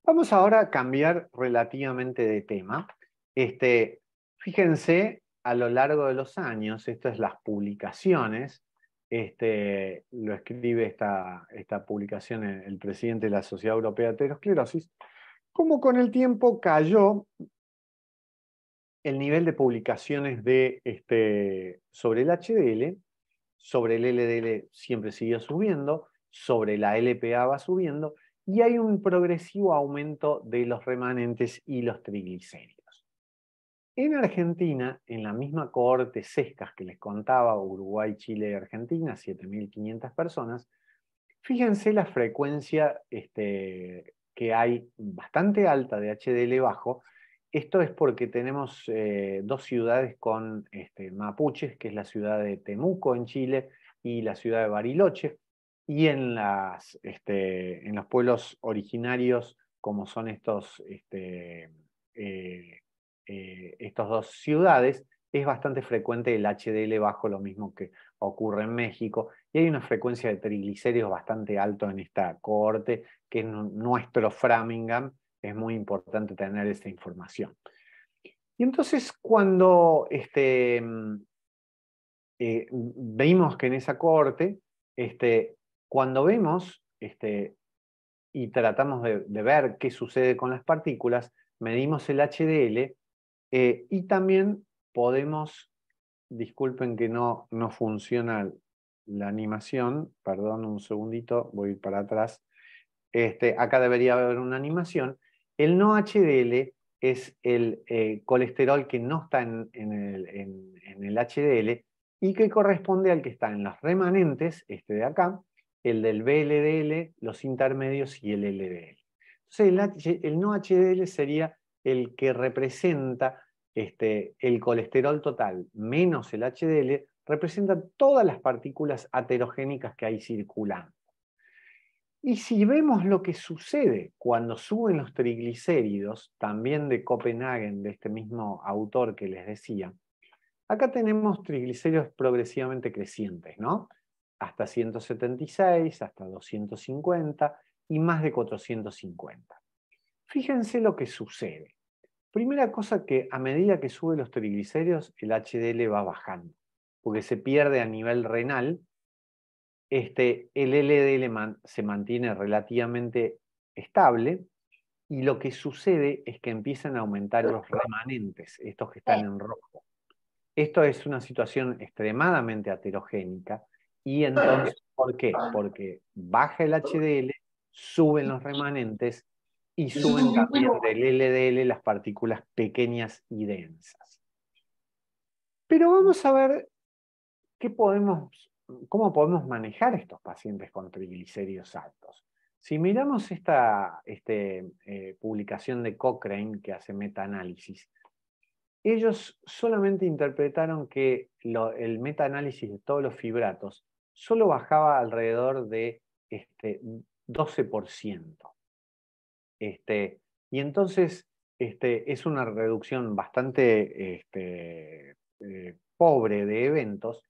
Vamos ahora a cambiar relativamente de tema. Fíjense, a lo largo de los años, esto es las publicaciones, lo escribe esta publicación el presidente de la Sociedad Europea de Aterosclerosis, cómo con el tiempo cayó el nivel de publicaciones sobre el HDL, sobre el LDL siempre siguió subiendo, sobre la LPA va subiendo, y hay un progresivo aumento de los remanentes y los triglicéridos. En Argentina, en la misma cohorte CESCAS que les contaba, Uruguay, Chile y Argentina, 7.500 personas, fíjense la frecuencia que hay bastante alta de HDL bajo. Esto es porque tenemos dos ciudades con mapuches, que es la ciudad de Temuco en Chile y la ciudad de Bariloche, y en los pueblos originarios, como son estas dos ciudades, es bastante frecuente el HDL bajo, lo mismo que ocurre en México, y hay una frecuencia de triglicéridos bastante alto en esta cohorte, que es nuestro Framingham. Es muy importante tener esta información. Y entonces cuando vimos que en esa cohorte, cuando vemos y tratamos de ver qué sucede con las partículas, medimos el HDL y también podemos, disculpen que no funciona la animación, perdón un segundito, voy a ir para atrás. Acá debería haber una animación. El no HDL es el colesterol que no está en el HDL y que corresponde al que está en los remanentes, este de acá, el del VLDL, los intermedios y el LDL. Entonces el no HDL sería el que representa el colesterol total menos el HDL, representa todas las partículas aterogénicas que hay circulando. Y si vemos lo que sucede cuando suben los triglicéridos, también de Copenhague, de este mismo autor que les decía, acá tenemos triglicéridos progresivamente crecientes, ¿no? Hasta 176, hasta 250 y más de 450. Fíjense lo que sucede. Primera cosa, que a medida que suben los triglicéridos, el HDL va bajando, porque se pierde a nivel renal. El LDL se mantiene relativamente estable, y lo que sucede es que empiezan a aumentar los remanentes, estos que están en rojo. Esto es una situación extremadamente aterogénica, y entonces, ¿por qué? Porque baja el HDL, suben los remanentes y suben también del LDL las partículas pequeñas y densas. Pero vamos a ver cómo podemos manejar estos pacientes con triglicéridos altos. Si miramos esta publicación de Cochrane, que hace metaanálisis, ellos solamente interpretaron que el metaanálisis de todos los fibratos solo bajaba alrededor de 12%. Y entonces es una reducción bastante pobre de eventos.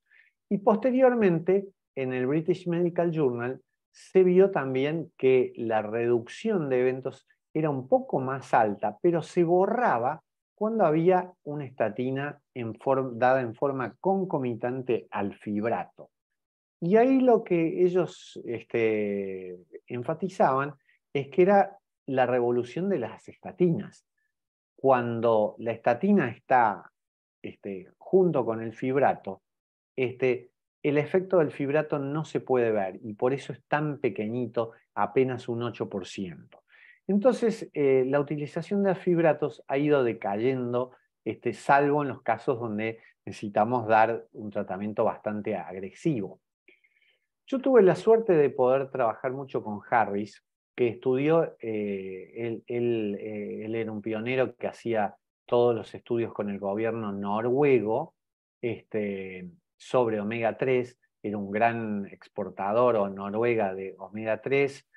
Y posteriormente, en el British Medical Journal, se vio también que la reducción de eventos era un poco más alta, pero se borraba cuando había una estatina dada en forma concomitante al fibrato. Y ahí lo que ellos enfatizaban es que era la revolución de las estatinas. Cuando la estatina está junto con el fibrato, el efecto del fibrato no se puede ver, y por eso es tan pequeñito, apenas un 8%. Entonces, la utilización de fibratos ha ido decayendo, salvo en los casos donde necesitamos dar un tratamiento bastante agresivo. Yo tuve la suerte de poder trabajar mucho con Harris, que estudió, él era un pionero que hacía todos los estudios con el gobierno noruego sobre omega 3, era un gran exportador o Noruega de omega 3,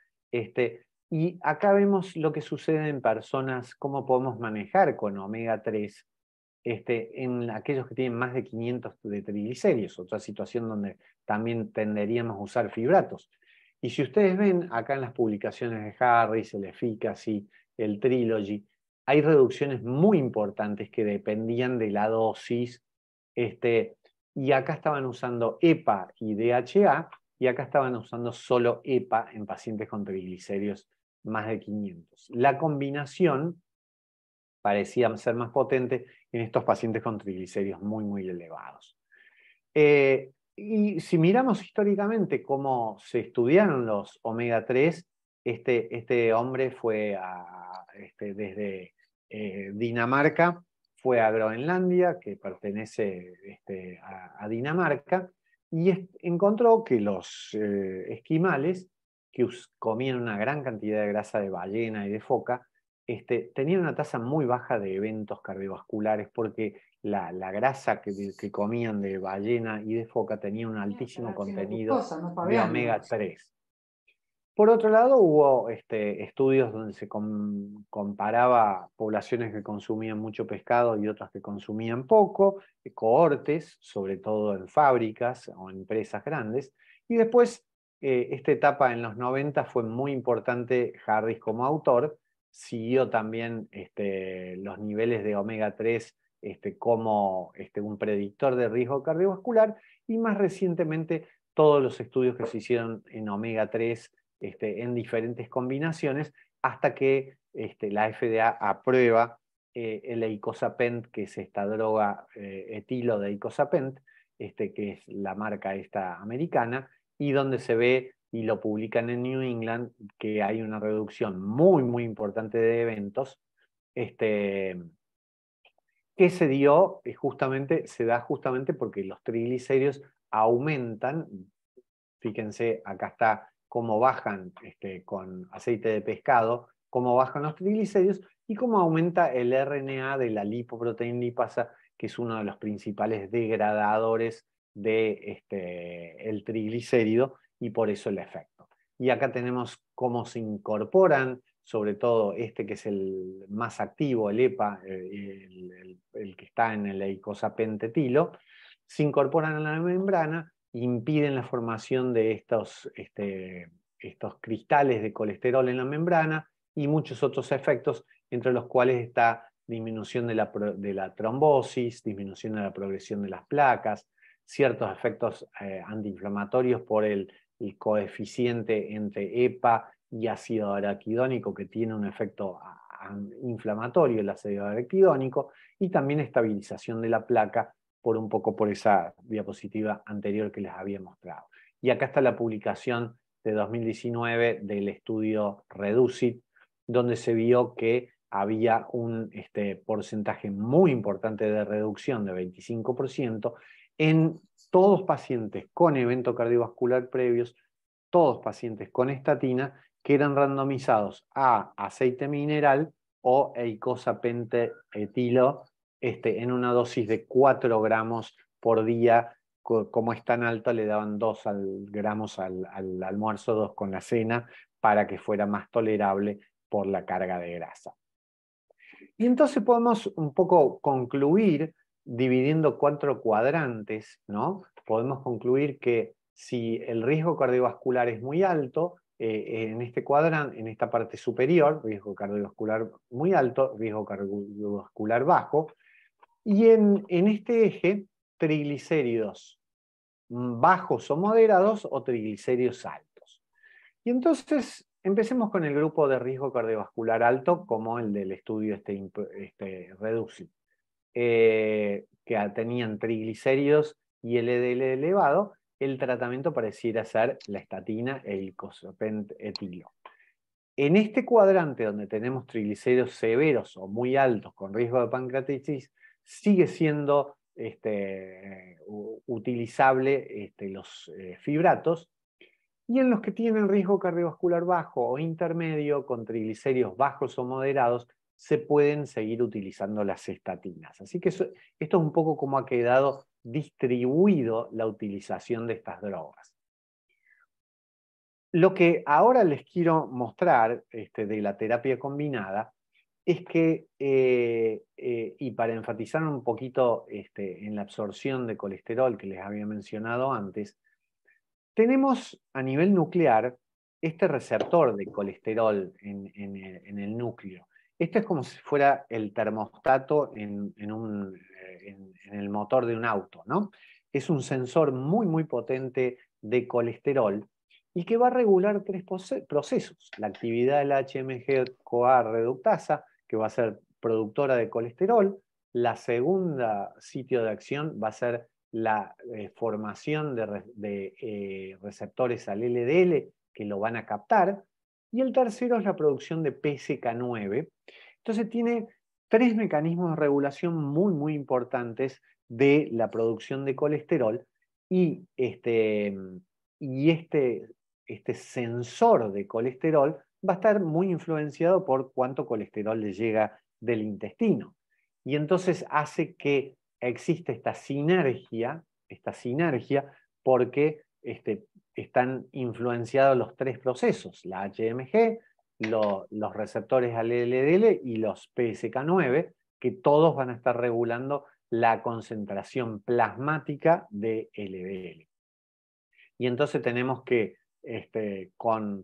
y acá vemos lo que sucede en personas, cómo podemos manejar con omega 3 en aquellos que tienen más de 500 de triglicéridos, otra situación donde también tenderíamos a usar fibratos. Y si ustedes ven acá en las publicaciones de Harris, el Efficacy el Trilogy, hay reducciones muy importantes que dependían de la dosis, y acá estaban usando EPA y DHA, y acá estaban usando solo EPA en pacientes con triglicéridos más de 500. La combinación parecía ser más potente en estos pacientes con triglicéridos muy, muy elevados. Y si miramos históricamente cómo se estudiaron los omega 3, este hombre fue desde Dinamarca, fue a Groenlandia, que pertenece a Dinamarca, y encontró que los esquimales, que comían una gran cantidad de grasa de ballena y de foca, tenían una tasa muy baja de eventos cardiovasculares porque la grasa que comían de ballena y de foca tenía un altísimo contenido de omega 3. Por otro lado, hubo estudios donde se comparaba poblaciones que consumían mucho pescado y otras que consumían poco, cohortes, sobre todo en fábricas o en empresas grandes, y después esta etapa en los 90 fue muy importante. Harris como autor siguió también los niveles de omega 3 como un predictor de riesgo cardiovascular, y más recientemente todos los estudios que se hicieron en omega 3 en diferentes combinaciones, hasta que la FDA aprueba el eicosapent, que es esta droga etilo de eicosapent, que es la marca esta americana, y donde se ve, y lo publican en New England, que hay una reducción muy, muy importante de eventos, que se da justamente porque los triglicéridos aumentan. Fíjense, acá está cómo bajan con aceite de pescado, cómo bajan los triglicéridos y cómo aumenta el RNA de la lipoproteína lipasa, que es uno de los principales degradadores de el triglicérido, y por eso el efecto. Y acá tenemos cómo se incorporan, sobre todo que es el más activo, el EPA, el que está en el eicosapent-etilo, se incorporan a la membrana, impiden la formación de estos cristales de colesterol en la membrana y muchos otros efectos, entre los cuales está disminución de la trombosis, disminución de la progresión de las placas, ciertos efectos antiinflamatorios por el coeficiente entre EPA y ácido araquidónico, que tiene un efecto inflamatorio, el ácido araquidónico, y también estabilización de la placa, por esa diapositiva anterior que les había mostrado. Y acá está la publicación de 2019 del estudio REDUCIT, donde se vio que había un porcentaje muy importante de reducción de 25% en todos pacientes con evento cardiovascular previos, todos pacientes con estatina, que eran randomizados a aceite mineral o eicosapent-etilo en una dosis de 4 gramos por día. Como es tan alto, le daban 2 gramos al almuerzo, 2 con la cena, para que fuera más tolerable por la carga de grasa. Y entonces podemos un poco concluir, dividiendo 4 cuadrantes, ¿no? Podemos concluir que si el riesgo cardiovascular es muy alto, en este cuadrante, en esta parte superior, riesgo cardiovascular muy alto, riesgo cardiovascular bajo, y en este eje, triglicéridos bajos o moderados o triglicéridos altos. Y entonces empecemos con el grupo de riesgo cardiovascular alto, como el del estudio REDUCIT, que tenían triglicéridos y LDL elevado. El tratamiento pareciera ser la estatina e el eicosapent-etilo. En este cuadrante, donde tenemos triglicéridos severos o muy altos con riesgo de pancreatitis, sigue siendo utilizable los fibratos. Y en los que tienen riesgo cardiovascular bajo o intermedio, con triglicéridos bajos o moderados, se pueden seguir utilizando las estatinas. Así que esto es un poco como ha quedado distribuido la utilización de estas drogas. Lo que ahora les quiero mostrar de la terapia combinada es que, y para enfatizar un poquito en la absorción de colesterol que les había mencionado antes, tenemos a nivel nuclear este receptor de colesterol en el núcleo. Esto es como si fuera el termostato en el motor de un auto, ¿no? Es un sensor muy, muy potente de colesterol y que va a regular tres procesos. La actividad de la HMG-CoA reductasa, que va a ser productora de colesterol. La segunda sitio de acción va a ser la formación de receptores al LDL que lo van a captar. Y el tercero es la producción de PSK9. Entonces tiene tres mecanismos de regulación muy, muy importantes de la producción de colesterol y este sensor de colesterol va a estar muy influenciado por cuánto colesterol le llega del intestino. Y entonces hace que exista esta sinergia porque están influenciados los tres procesos, la HMG, los receptores al LDL y los PSK9, que todos van a estar regulando la concentración plasmática de LDL. Y entonces tenemos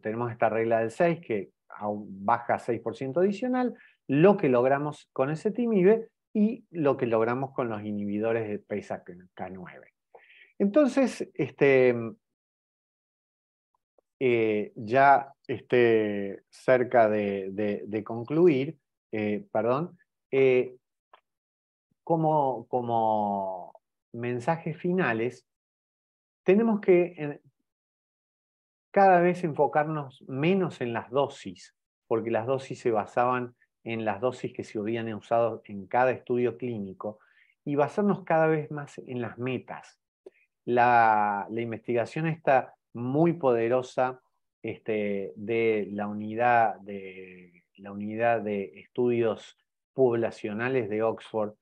tenemos esta regla del 6 que baja 6% adicional, lo que logramos con el ezetimibe y lo que logramos con los inhibidores de PSK9. Entonces, ya cerca de concluir, perdón, como mensajes finales, tenemos que cada vez enfocarnos menos en las dosis, porque las dosis se basaban en las dosis que se habían usado en cada estudio clínico, y basarnos cada vez más en las metas. La investigación está muy poderosa de la unidad de estudios poblacionales de Oxford,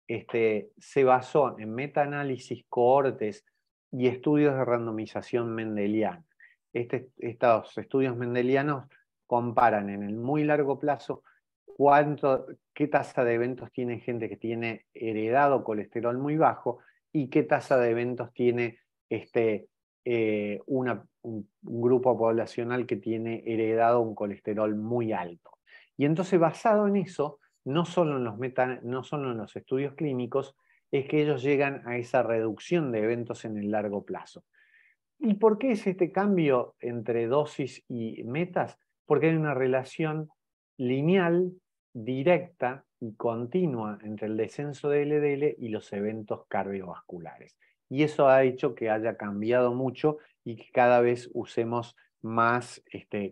se basó en metaanálisis, cohortes y estudios de randomización mendeliana. Estos estudios mendelianos comparan en el muy largo plazo qué tasa de eventos tiene gente que tiene heredado colesterol muy bajo y qué tasa de eventos tiene un grupo poblacional que tiene heredado un colesterol muy alto. Y entonces, basado en eso, no solo en los estudios clínicos, es que ellos llegan a esa reducción de eventos en el largo plazo. ¿Y por qué es este cambio entre dosis y metas? Porque hay una relación lineal, directa y continua entre el descenso de LDL y los eventos cardiovasculares. Y eso ha hecho que haya cambiado mucho y que cada vez usemos más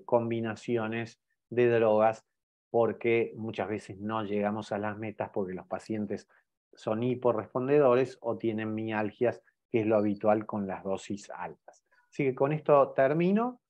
combinaciones de drogas, porque muchas veces no llegamos a las metas porque los pacientes son hiporrespondedores o tienen mialgias, que es lo habitual con las dosis altas. Así que con esto termino.